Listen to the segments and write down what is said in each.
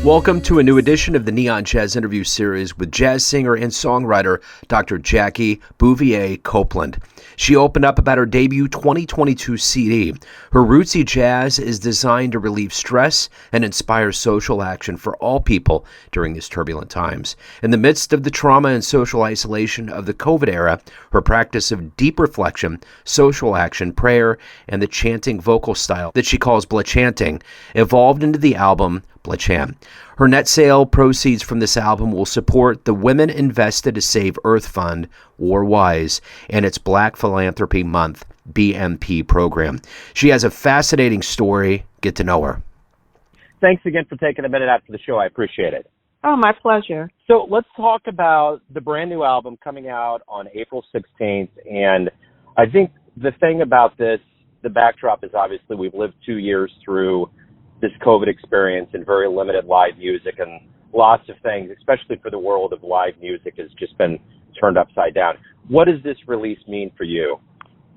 Welcome to a new edition of the Neon Jazz interview series with jazz singer and songwriter Dr. Jackie Bouvier Copeland. She opened up about her debut 2022 CD. Her rootsy jazz is designed to relieve stress and inspire social action for all people during these turbulent times. In the midst of the trauma and social isolation of the COVID era, her practice of deep reflection, social action, prayer, and the chanting vocal style that she calls blachanting evolved into the album Blachant. Her net sale proceeds from this album will support the Women Invested to Save Earth Fund, War Wise, and its Black Philanthropy Month, BMP program. She has a fascinating story. Get to know her. Thanks again for taking a minute after the show. I appreciate it. Oh, my pleasure. So let's talk about the brand new album coming out on April 16th. And I think the thing about this, the backdrop is obviously we've lived 2 years through this COVID experience and very limited live music, and lots of things, especially for the world of live music, has just been turned upside down. What does this release mean for you?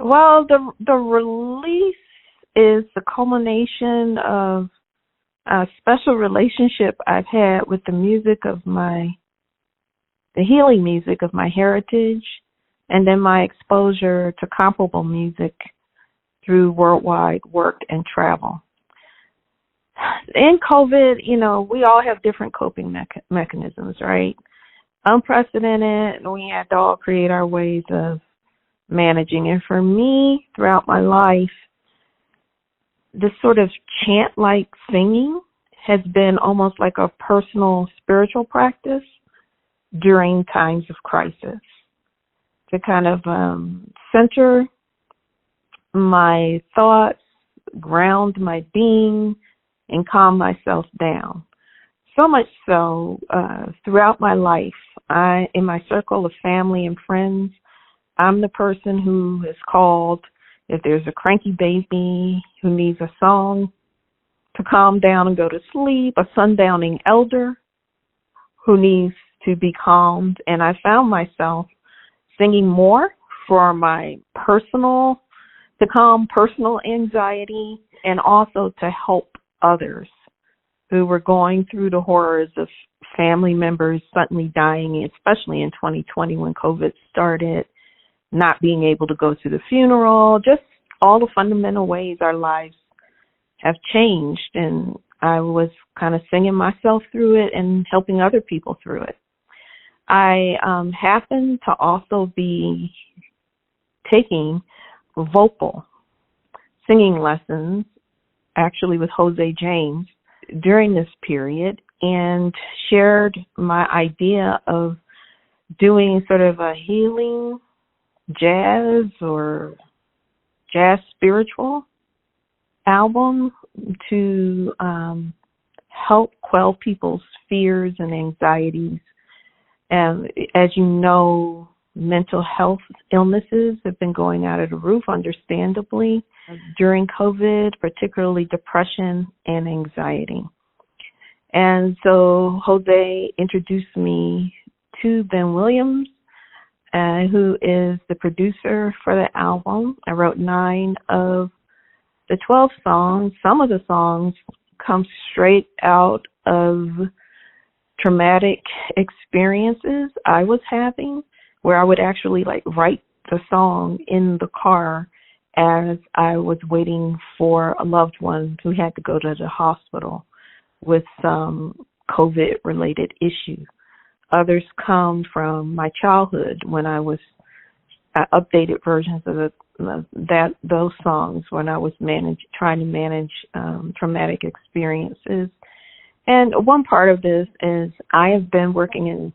Well, the release is the culmination of a special relationship I've had with the music of the healing music of my heritage, and then my exposure to comparable music through worldwide work and travel. In COVID, we all have different coping mechanisms, right? Unprecedented, and we had to all create our ways of managing. And for me, throughout my life, this sort of chant-like singing has been almost like a personal spiritual practice during times of crisis to kind of center my thoughts, ground my being, and calm myself down. So much so, throughout my life, in my circle of family and friends, I'm the person who is called, if there's a cranky baby who needs a song to calm down and go to sleep, a sundowning elder who needs to be calmed. And I found myself singing more for my to calm personal anxiety, and also to help others who were going through the horrors of family members suddenly dying, especially in 2020 when COVID started, not being able to go to the funeral, just all the fundamental ways our lives have changed. And I was kind of singing myself through it and helping other people through it. I happen to also be taking vocal singing lessons, actually with Jose James, during this period, and shared my idea of doing sort of a healing jazz or jazz spiritual album to help quell people's fears and anxieties. And as you know, mental health illnesses have been going out of the roof, understandably, during COVID, particularly depression and anxiety. And so Jose introduced me to Ben Williams, who is the producer for the album. I wrote 9 of the 12 songs. Some of the songs come straight out of traumatic experiences I was having, where I would actually write the song in the car as I was waiting for a loved one who had to go to the hospital with some COVID-related issue. Others come from my childhood when I updated versions of those songs when I was trying to manage traumatic experiences. And one part of this is I have been working in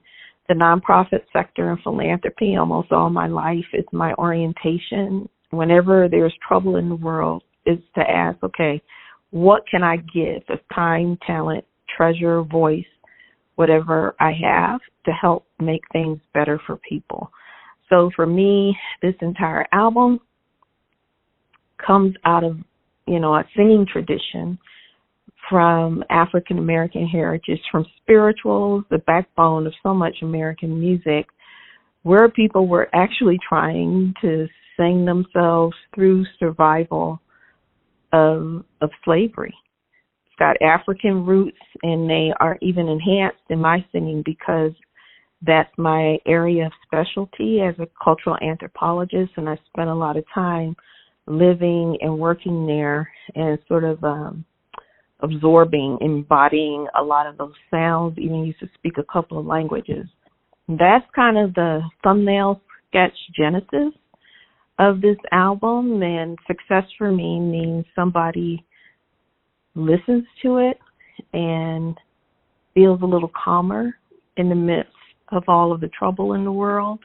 the nonprofit sector and philanthropy almost all my life. It's my orientation. Whenever there's trouble in the world, is to ask, okay, what can I give of time, talent, treasure, voice, whatever I have to help make things better for people. So for me, this entire album comes out of, a singing tradition from African American heritage, from spirituals, the backbone of so much American music, where people were actually trying to sing themselves through survival of slavery. got African roots, and they are even enhanced in my singing because that's my area of specialty as a cultural anthropologist, and I spent a lot of time living and working there and sort of absorbing, embodying a lot of those sounds, even used to speak a couple of languages. That's kind of the thumbnail sketch genesis of this album, and success for me means somebody listens to it and feels a little calmer in the midst of all of the trouble in the world,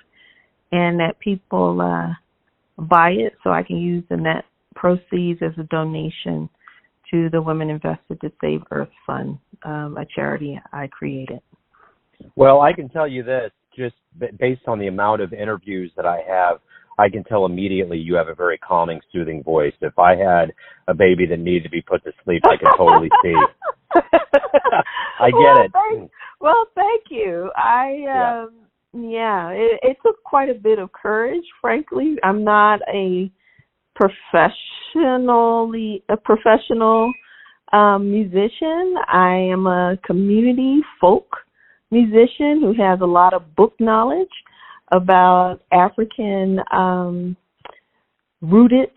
and that people buy it so I can use the net proceeds as a donation to the Women Invested to Save Earth Fund, a charity I created. Well, I can tell you this, just based on the amount of interviews that I have, I can tell immediately you have a very calming, soothing voice. If I had a baby that needed to be put to sleep, I could totally see. I get it. Thank you. It took quite a bit of courage, frankly. I'm not a professional musician. I am a community folk musician who has a lot of book knowledge about African rooted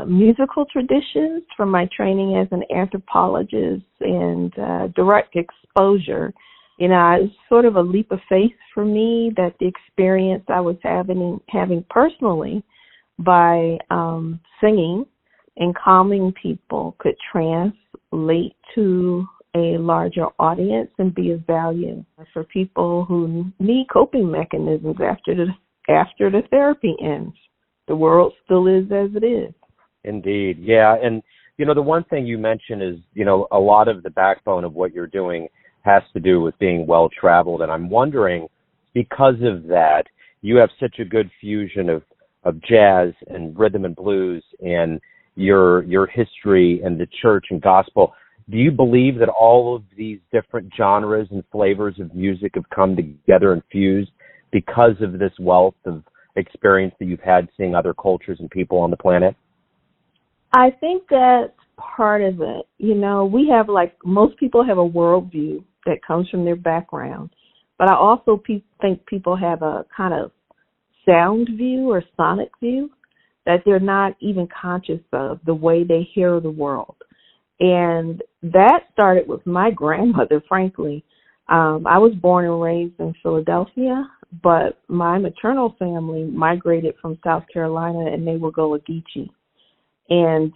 musical traditions from my training as an anthropologist and direct exposure. You know, it's sort of a leap of faith for me that the experience I was having personally by singing and calming people could translate to a larger audience and be of value for people who need coping mechanisms after the therapy ends. The world still is as it is. Indeed, yeah. And, you know, the one thing you mentioned is, you know, a lot of the backbone of what you're doing has to do with being well-traveled. And I'm wondering, because of that, you have such a good fusion of jazz and rhythm and blues and your history and the church and gospel. Do you believe that all of these different genres and flavors of music have come together and fused because of this wealth of experience that you've had seeing other cultures and people on the planet? I think that's part of it. You know, we have, like most people have a worldview that comes from their background, but I also think people have a kind of sound view or sonic view that they're not even conscious of, the way they hear the world. And that started with my grandmother, frankly. I was born and raised in Philadelphia, but my maternal family migrated from South Carolina, and they were Gullah Geechee. And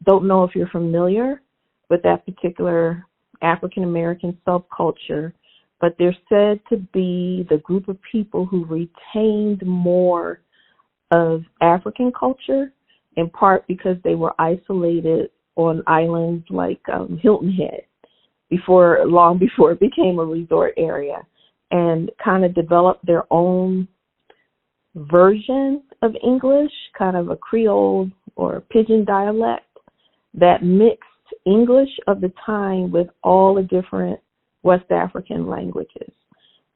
don't know if you're familiar with that particular African-American subculture, but they're said to be the group of people who retained more of African culture, in part because they were isolated on islands like Hilton Head long before it became a resort area, and kind of developed their own version of English, kind of a Creole or Pidgin dialect that mixed English of the time with all the different West African languages.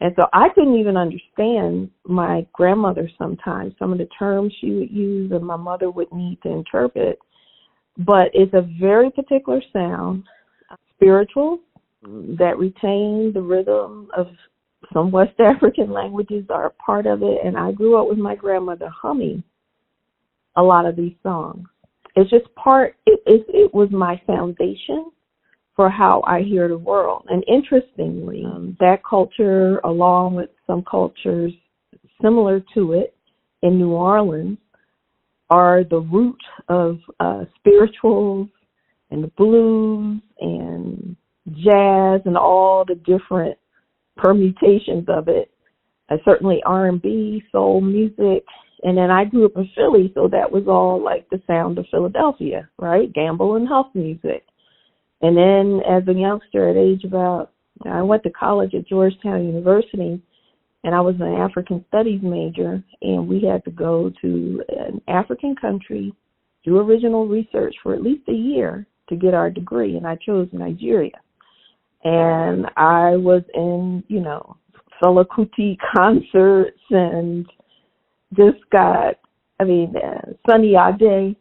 And so I couldn't even understand my grandmother sometimes, some of the terms she would use and my mother would need to interpret. But it's a very particular sound, spiritual, that retain the rhythm of some West African languages are a part of it. And I grew up with my grandmother humming a lot of these songs. It's just it was my foundation for how I hear the world. And interestingly, that culture, along with some cultures similar to it in New Orleans, are the root of spirituals and the blues and jazz and all the different permutations of it. Certainly R&B, soul music. And then I grew up in Philly, so that was all like the sound of Philadelphia, right? Gamble and Huff music. And then as a youngster at age I went to college at Georgetown University, and I was an African studies major, and we had to go to an African country, do original research for at least a year to get our degree, and I chose Nigeria. And I was in, Fela Kuti concerts and just got, Sunny Ade.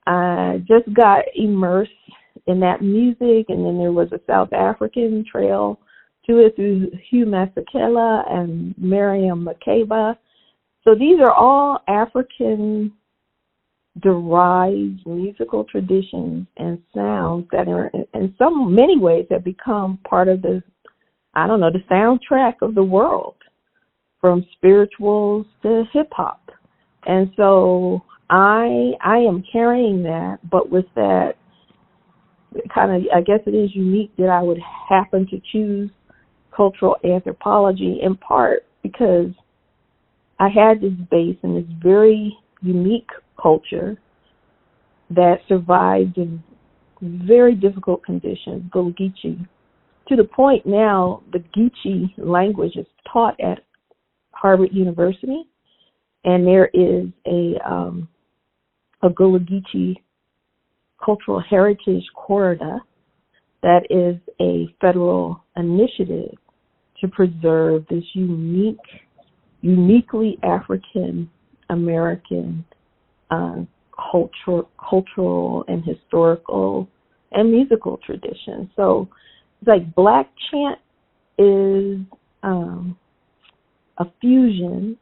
I just got immersed in that music, and then there was a South African trail to it through Hugh Masekela and Miriam Makeba. So these are all African-derived musical traditions and sounds that are, in many ways, have become part of the soundtrack of the world, from spirituals to hip-hop. And so I am carrying that, but with that kind of, I guess it is unique that I would happen to choose cultural anthropology, in part because I had this base in this very unique culture that survived in very difficult conditions, Gullah Geechee, to the point now the Geechee language is taught at Harvard University, and there is a Gullah Geechee Cultural Heritage Corridor that is a federal initiative to preserve this uniquely African American cultural and historical and musical tradition. So it's like Blachant is a fusion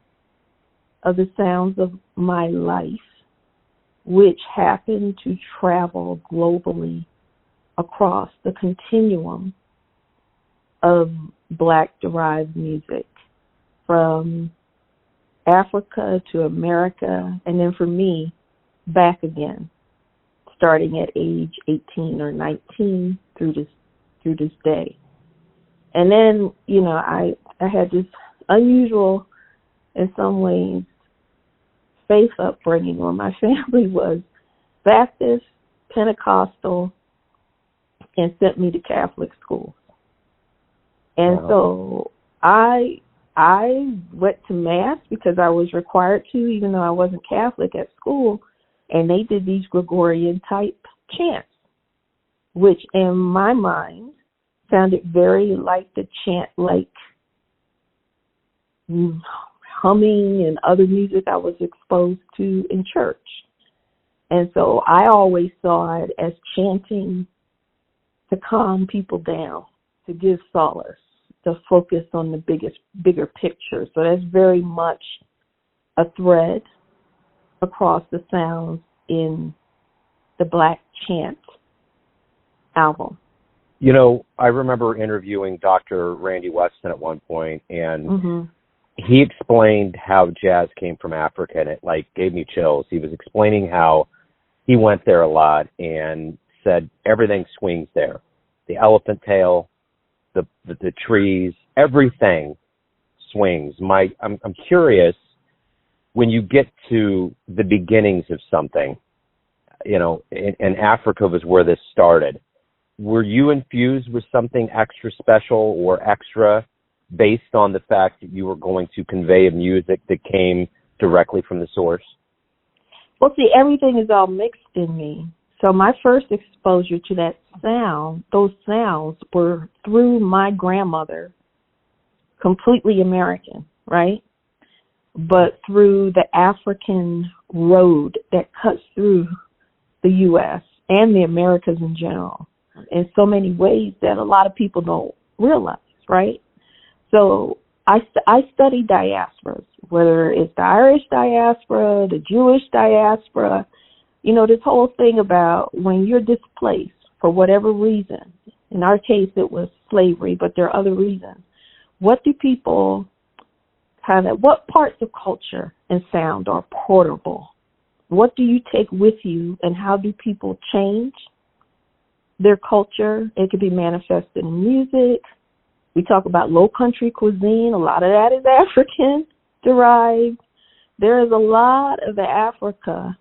of the sounds of my life, which happen to travel globally across the continuum of Black-derived music, from Africa to America, and then for me, back again, starting at age 18 or 19 through this day. And then, I had this unusual, in some ways, faith upbringing where my family was Baptist, Pentecostal, and sent me to Catholic school. And so I went to Mass because I was required to, even though I wasn't Catholic at school, and they did these Gregorian-type chants, which in my mind sounded very like the chant, like humming and other music I was exposed to in church. And so I always saw it as chanting to calm people down, to give solace, to focus on the bigger picture. So that's very much a thread across the sounds in the Blachant album. I remember interviewing Dr. Randy Weston at one point, and he explained how jazz came from Africa, and it gave me chills. He was explaining how he went there a lot and said everything swings there. The elephant tail, the trees, everything swings. I'm curious, when you get to the beginnings of something, and Africa was where this started, were you infused with something extra special or extra based on the fact that you were going to convey a music that came directly from the source? Well, see, everything is all mixed in me. So my first exposure to that sound, those sounds were through my grandmother, completely American, right? But through the African road that cuts through the U.S. and the Americas in general, in so many ways that a lot of people don't realize, right? So I study diasporas, whether it's the Irish diaspora, the Jewish diaspora, this whole thing about when you're displaced for whatever reason. In our case, it was slavery, but there are other reasons. What do people what parts of culture and sound are portable? What do you take with you, and how do people change their culture? It could be manifested in music. We talk about low country cuisine. A lot of that is African derived. There is a lot of the Africa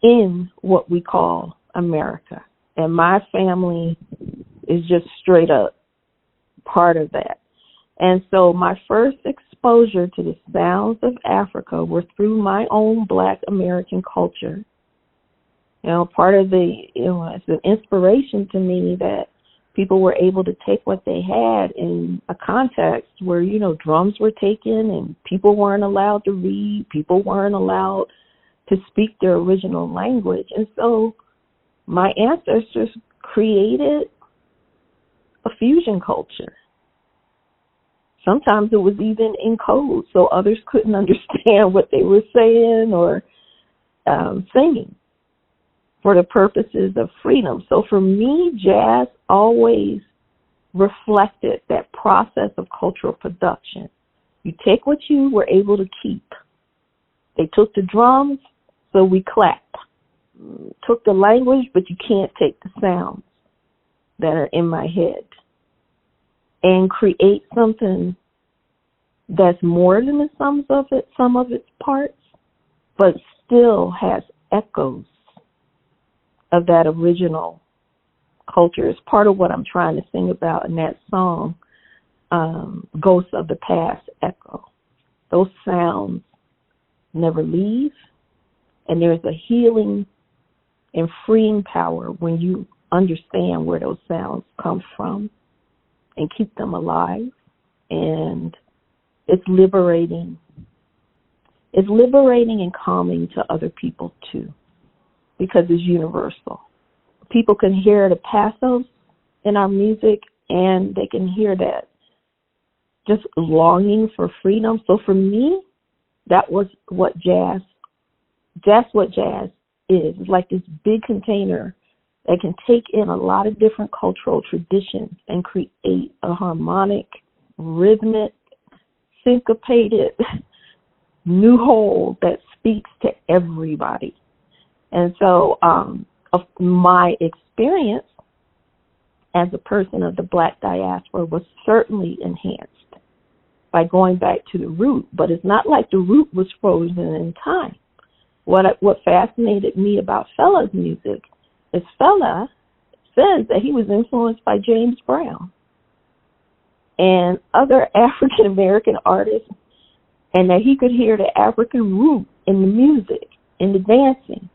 in what we call America. And my family is just straight up part of that. And so my first exposure to the sounds of Africa were through my own Black American culture. Part of it's an inspiration to me that people were able to take what they had in a context where, drums were taken and people weren't allowed to read, people weren't allowed to speak their original language. And so my ancestors created a fusion culture. Sometimes it was even in code, so others couldn't understand what they were saying or singing for the purposes of freedom. So for me, jazz always reflected that process of cultural production. You take what you were able to keep. They took the drums, so we clapped. Took the language, but you can't take the sounds that are in my head. And create something that's more than the sum of its parts, but still has echoes of that original culture. It's part of what I'm trying to sing about in that song, Ghosts of the Past Echo. Those sounds never leave, and there's a healing and freeing power when you understand where those sounds come from and keep them alive. And it's liberating. It's liberating and calming to other people too, because it's universal. People can hear the pathos in our music, and they can hear that just longing for freedom. So for me, that was what that's what jazz is. It's like this big container that can take in a lot of different cultural traditions and create a harmonic, rhythmic, syncopated new whole that speaks to everybody. And so of my experience as a person of the Black diaspora was certainly enhanced by going back to the root, but it's not like the root was frozen in time. What fascinated me about Fella's music is Fella says that he was influenced by James Brown and other African American artists, and that he could hear the African root in the music, in the dancing.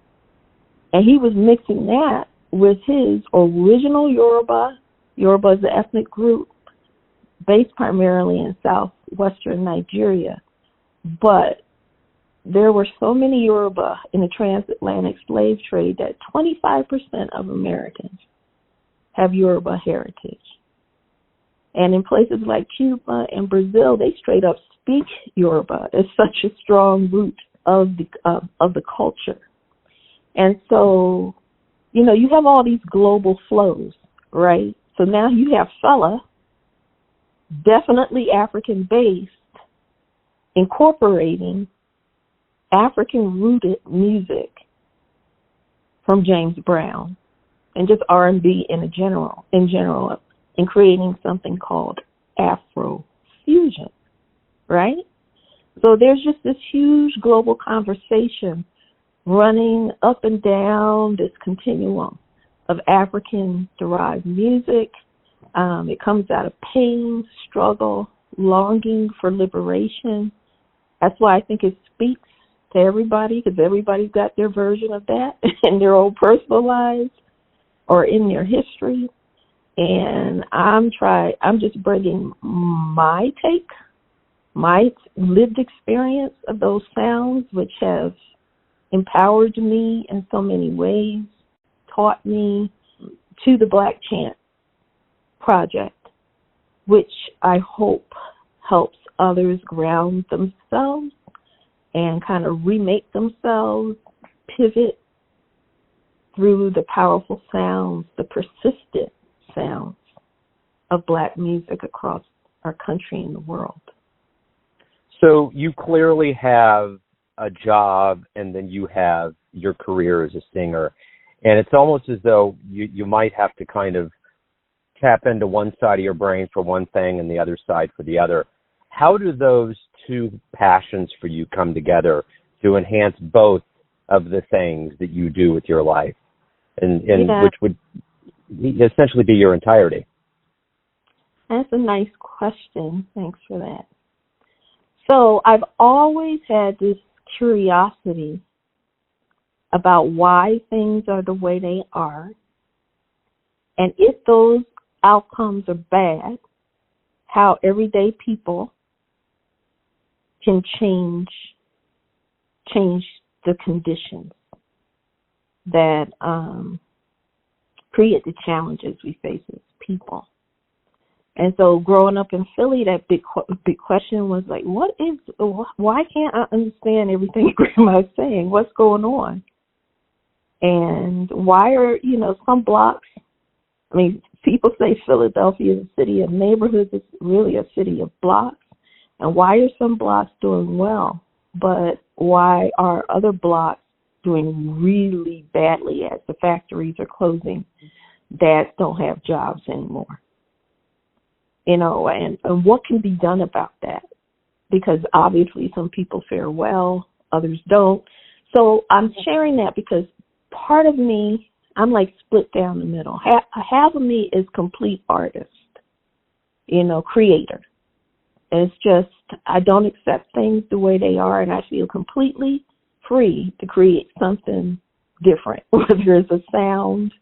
And he was mixing that with his original Yoruba. Yoruba is an ethnic group based primarily in southwestern Nigeria. But there were so many Yoruba in the transatlantic slave trade that 25% of Americans have Yoruba heritage. And in places like Cuba and Brazil, they straight up speak Yoruba. It's such a strong root of the culture. And so, you know, you have all these global flows, right? So now you have Fela, definitely African-based, incorporating African-rooted music from James Brown and just R&B in general, and creating something called Afro fusion, right? So there's just this huge global conversation running up and down this continuum of African-derived music. It comes out of pain, struggle, longing for liberation. That's why I think it speaks to everybody, because everybody's got their version of that in their own personal lives or in their history. And I'm just bringing my take, my lived experience of those sounds, which have empowered me in so many ways, taught me, to the Blachant project, which I hope helps others ground themselves and kind of remake themselves, pivot through the powerful sounds, the persistent sounds of Black music across our country and the world. So you clearly have a job, and then you have your career as a singer. And it's almost as though you might have to kind of tap into one side of your brain for one thing and the other side for the other. How do those two passions for you come together to enhance both of the things that you do with your life, and which would essentially be your entirety? That's a nice question. Thanks for that. So I've always had this curiosity about why things are the way they are, and if those outcomes are bad, how everyday people can change the conditions that create the challenges we face as people. And so growing up in Philly, that big question was like, why can't I understand everything Grandma's saying? What's going on? And why are, some blocks, people say Philadelphia is a city of neighborhoods. It's really a city of blocks. And why are some blocks doing well, but why are other blocks doing really badly as the factories are closing, dads don't have jobs anymore? And what can be done about that? Because obviously some people fare well, others don't. So I'm sharing that because part of me, I'm like split down the middle. Half of me is complete artist, creator. And it's just, I don't accept things the way they are, and I feel completely free to create something different, whether it's a sound.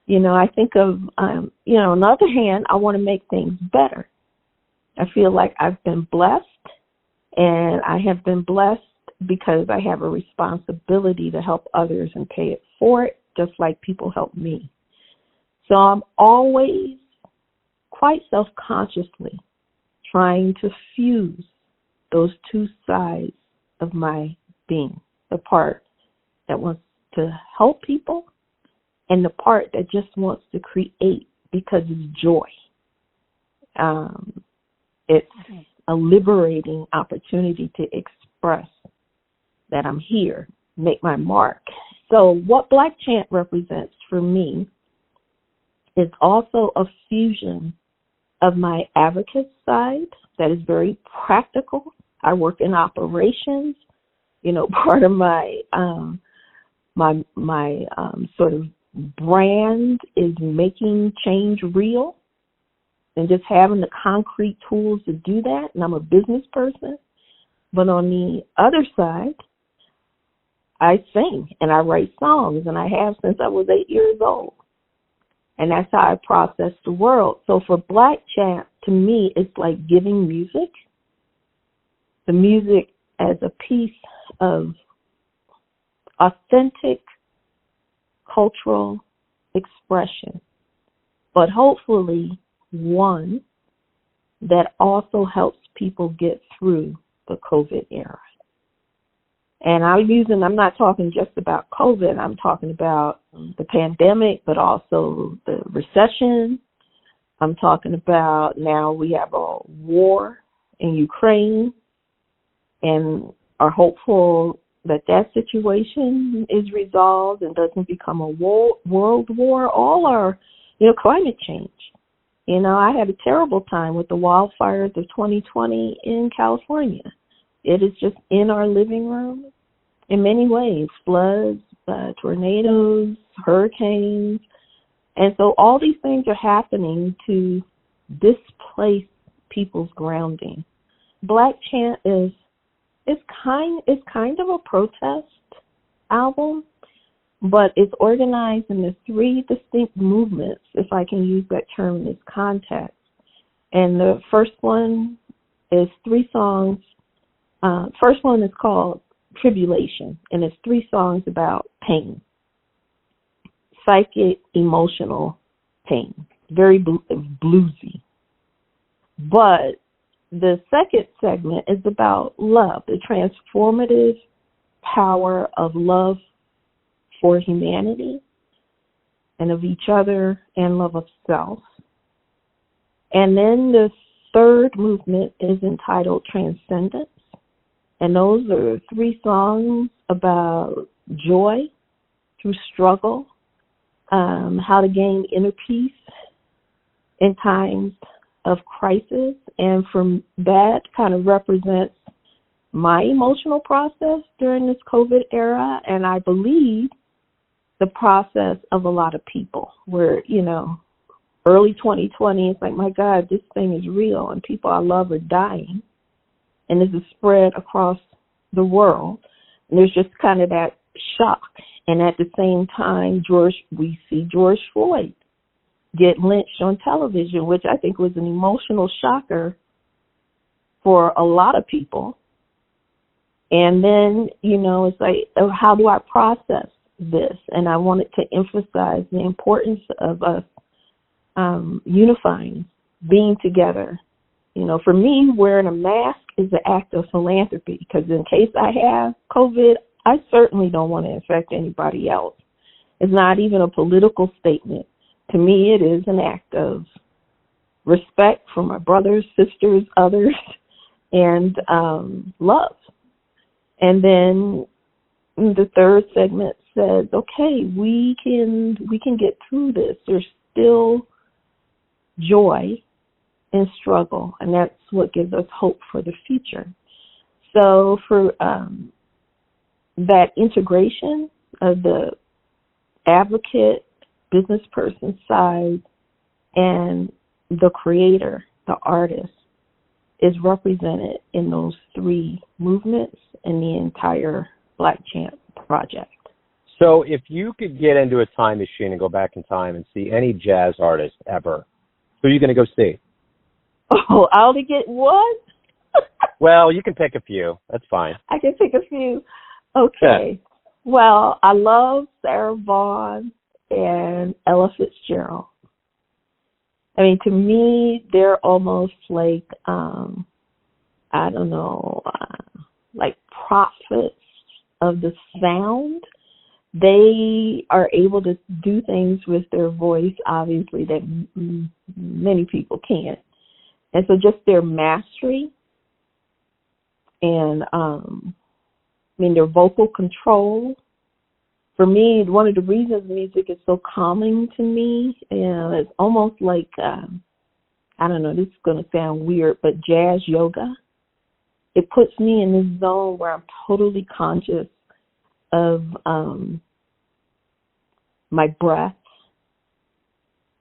I think of, on the other hand, I want to make things better. I feel like I've been blessed, and I have been blessed because I have a responsibility to help others and pay it forward, just like people help me. So I'm always quite self-consciously trying to fuse those two sides of my being, the part that wants to help people and the part that just wants to create because it's joy. It's a liberating opportunity to express that I'm here, make my mark. So what Blachant represents for me is also a fusion of my advocate side that is very practical. I work in operations. Part of my sort of brand is making change real and just having the concrete tools to do that. And I'm a business person. But on the other side, I sing and I write songs, and I have since I was 8 years old. And that's how I process the world. So for Blachant, to me, it's like giving music, the music as a piece of authentic cultural expression, but hopefully one that also helps people get through the COVID era. And I'm not talking just about COVID, I'm talking about the pandemic, but also the recession. I'm talking about now we have a war in Ukraine and are hopeful that situation is resolved and doesn't become a world war. All our, climate change. I had a terrible time with the wildfires of 2020 in California. It is just in our living room in many ways, floods, tornadoes, hurricanes. And so all these things are happening to displace people's grounding. Blachant is kind of a protest album, but it's organized into three distinct movements, if I can use that term in this context. And the first one is 3 songs. First one is called Tribulation, and it's 3 songs about pain, psychic, emotional pain, very bluesy. But the second segment is about love, the transformative power of love for humanity and of each other and love of self. And then the third movement is entitled Transcendence. And those are 3 songs about joy through struggle, how to gain inner peace in times of crisis. And from that kind of represents my emotional process during this COVID era, and I believe the process of a lot of people where, early 2020, it's like, my God, this thing is real and people I love are dying. And this is spread across the world. And there's just kind of that shock. And at the same time, we see George Floyd get lynched on television, which I think was an emotional shocker for a lot of people. And then, it's like, how do I process this, and I wanted to emphasize the importance of us unifying, being together. You know, for me, wearing a mask is an act of philanthropy, because in case I have COVID, I certainly don't want to infect anybody else. It's not even a political statement. To me, it is an act of respect for my brothers, sisters, others, and love. And then the third segment says, okay, we can get through this. There's still joy in struggle, and that's what gives us hope for the future. So for that integration of the advocate, business person side, and the creator, the artist, is represented in those three movements in the entire Blachant project. So if you could get into a time machine and go back in time and see any jazz artist ever, who are you going to go see? Oh, I only get one? Well, you can pick a few. That's fine. I can pick a few. Okay. Yeah. Well, I love Sarah Vaughan and Ella Fitzgerald. I mean, to me, they're almost like, I don't know, like prophets of the sound. They are able to do things with their voice, obviously, that many people can't. And so just their mastery and, their vocal control. For me, one of the reasons music is so calming to me, it's almost like, I don't know, this is going to sound weird, but jazz yoga. It puts me in this zone where I'm totally conscious of my breath,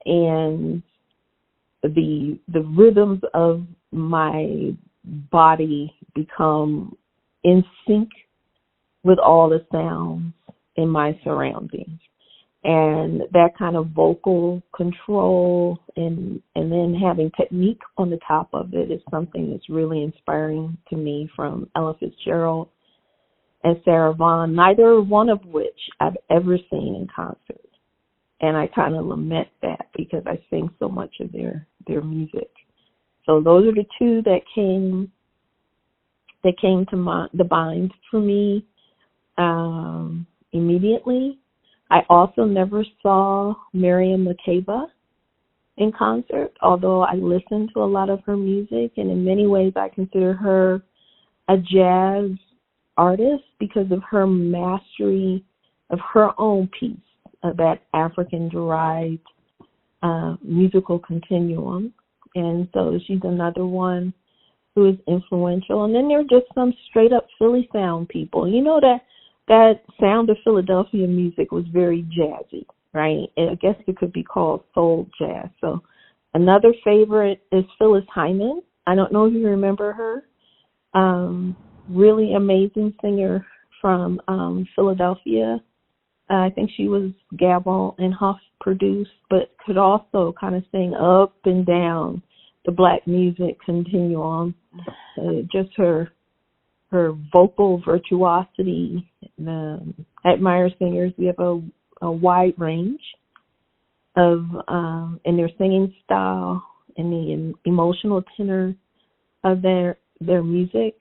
and the rhythms of my body become in sync with all the sounds in my surroundings. And that kind of vocal control and then having technique on the top of it is something that's really inspiring to me from Ella Fitzgerald and Sarah Vaughan, neither one of which I've ever seen in concert. And I kind of lament that because I sing so much of their music. So those are the two that came to the mind for me immediately. I also never saw Miriam Makeba in concert, although I listened to a lot of her music, and in many ways I consider her a jazz artist because of her mastery of her own piece of that African-derived musical continuum. And so she's another one who is influential. And then there are just some straight-up Philly sound people. You know, that sound of Philadelphia music was very jazzy, right? I guess it could be called soul jazz. So another favorite is Phyllis Hyman. I don't know if you remember her. Really amazing singer from Philadelphia. I think she was Gabon and Huff produced, but could also kind of sing up and down the black music continuum. Just her vocal virtuosity. I admire singers. We have a wide range of in their singing style and the emotional tenor of their music.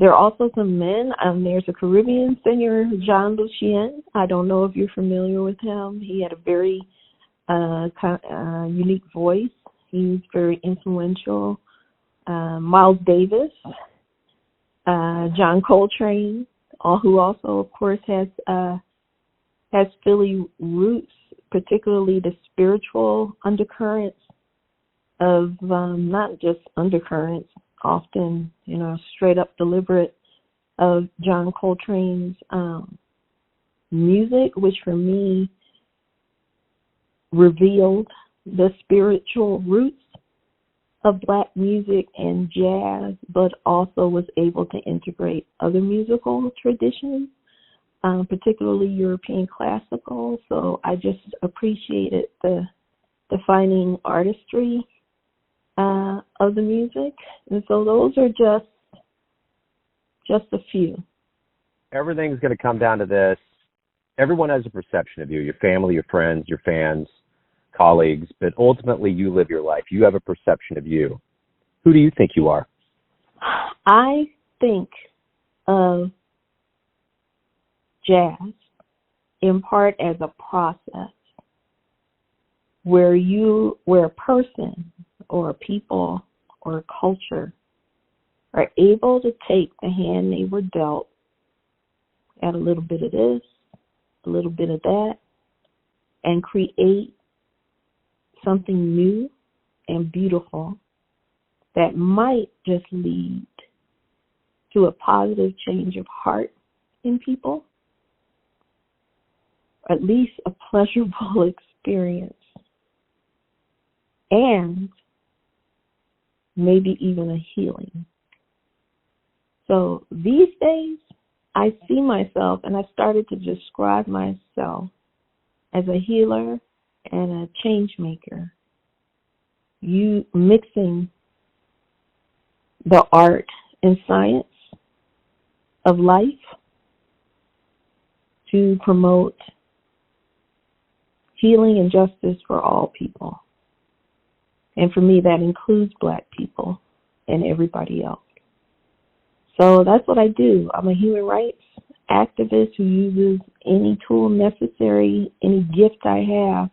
There are also some men. There's a Caribbean singer, Jean Lucien. I don't know if you're familiar with him. He had a very unique voice. He's very influential. Miles Davis, John Coltrane, who also, of course, has Philly roots, particularly the spiritual undercurrents of not just undercurrents, often, straight up deliberate of John Coltrane's music, which for me revealed the spiritual roots of black music and jazz, but also was able to integrate other musical traditions, particularly European classical. So I just appreciated the defining artistry of the music. And so those are just a few. everything's going to come down to this. Everyone has a perception of you, your family, your friends, your fans, colleagues, but ultimately you live your life. You have a perception of you. Who do you think you are? I think of jazz in part as a process where a person or a people or a culture are able to take the hand they were dealt, add a little bit of this, a little bit of that, and create something new and beautiful that might just lead to a positive change of heart in people, at least a pleasurable experience, and maybe even a healing. So these days, I see myself, and I started to describe myself as a healer and a change maker. You mixing the art and science of life to promote healing and justice for all people. And for me, that includes Black people and everybody else. So that's what I do. I'm a human rights activist who uses any tool necessary, any gift I have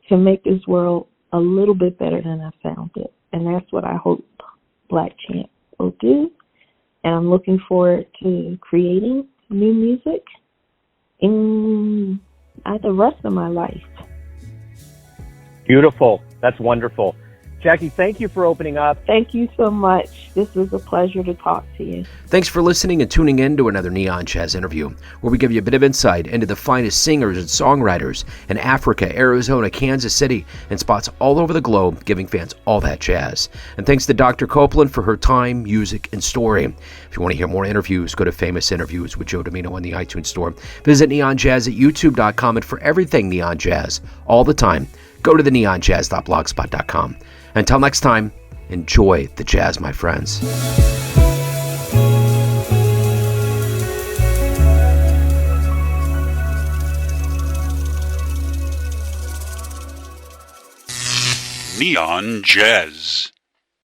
to make this world a little bit better than I found it. And that's what I hope Blachant will do. And I'm looking forward to creating new music in the rest of my life. Beautiful. That's wonderful. Jackie, thank you for opening up. Thank you so much. This was a pleasure to talk to you. Thanks for listening and tuning in to another Neon Jazz interview, where we give you a bit of insight into the finest singers and songwriters in Africa, Arizona, Kansas City, and spots all over the globe, giving fans all that jazz. And thanks to Dr. Copeland for her time, music, and story. If you want to hear more interviews, go to Famous Interviews with Joe Domino on the iTunes Store. Visit Neon Jazz at youtube.com, and for everything Neon Jazz, all the time, go to the neonjazz.blogspot.com. Until next time, enjoy the jazz, my friends. Neon Jazz.